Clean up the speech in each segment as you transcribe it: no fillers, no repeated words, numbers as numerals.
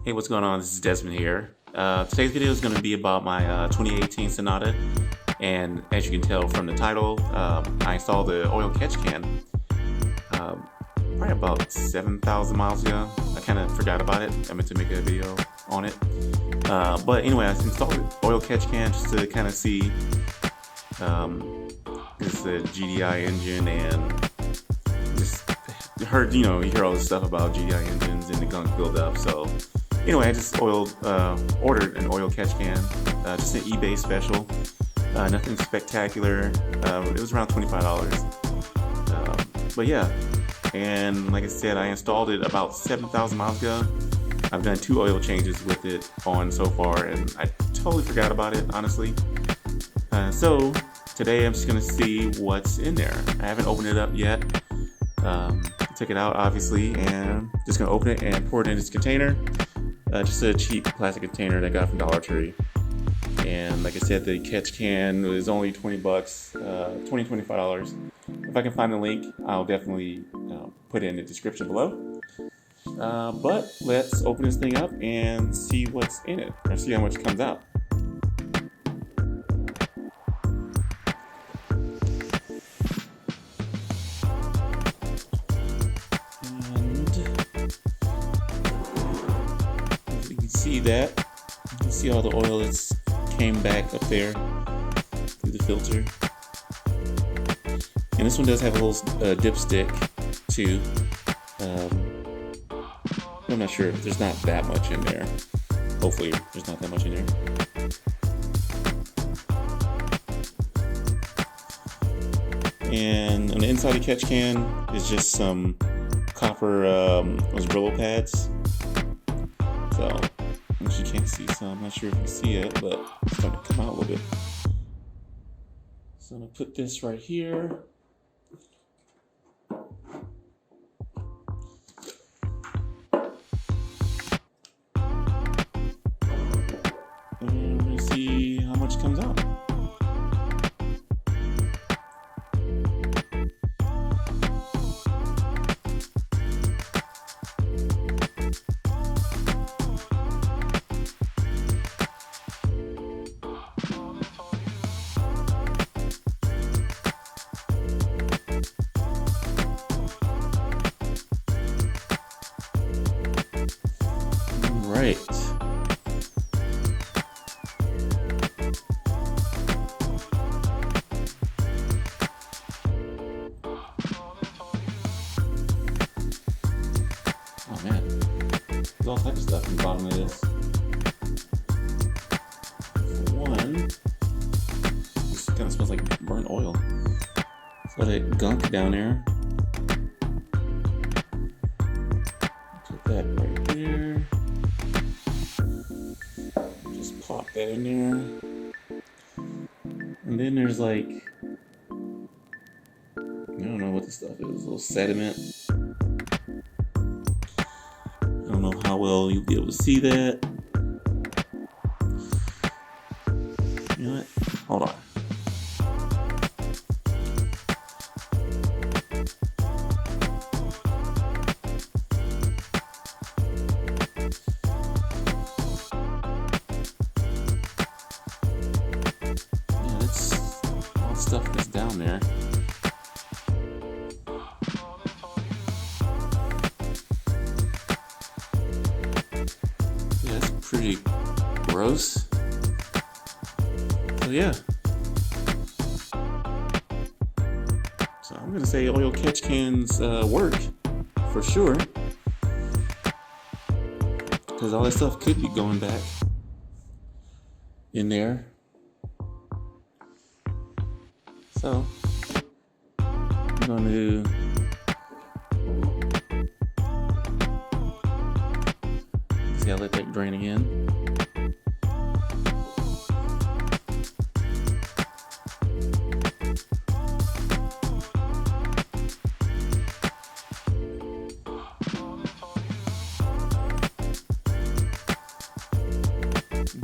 Hey, what's going on? This is Desmond here. Today's video is going to be about my 2018 Sonata, and as you can tell from the title, I installed the oil catch can probably about 7,000 miles ago. I kind of forgot about it. I meant to make a video on it. But anyway, I installed the oil catch can just to kind of see it's the GDI engine, and just heard, you hear all this stuff about GDI engines and the gunk buildup. So anyway, I just ordered an oil catch can, just an eBay special. Nothing spectacular. It was around $25. But yeah, and like I said, I installed it about 7,000 miles ago. I've done 2 oil changes with it on so far, and I totally forgot about it, honestly. So today I'm just gonna see what's in there. I haven't opened it up yet. Took it out, obviously, and just gonna open it and pour it in this container. Just a cheap plastic container that I got from Dollar Tree. And like I said, the catch can was only 20 bucks, $25. If I can find the link, I'll definitely put it in the description below. But let's open this thing up and see what's in it, or see how much comes out. See that, you can see all the oil that's came back up there through the filter. And this one does have a little dipstick too. I'm not sure, there's not that much in there. Hopefully there's not that much in there. And on the inside of the catch can is just some copper those Brillo pads. So you can't see, so I'm not sure if you see it, but it's starting to come out a little bit. So I'm gonna put this right here. And we're gonna see how much comes out. Right. Oh man, there's all types of stuff in the bottom of this. For one, this kind of smells like burnt oil. It's got that gunk down there. Put that right there. Pop that in there. And then there's like, I don't know what this stuff is, a little sediment. I don't know how well you'll be able to see that. You know what? Hold on. Stuff that's down there. Yeah, it's pretty gross. So yeah. So I'm gonna say oil catch cans work for sure, because all that stuff could be going back in there. So I'm going to see, I'll let that drain again.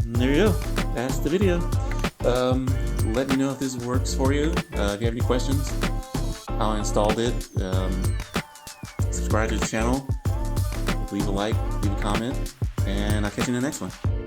And there you go. That's the video. Let me know if this works for you. If you have any questions, how I installed it. Subscribe to the channel. Leave a like, leave a comment. And I'll catch you in the next one.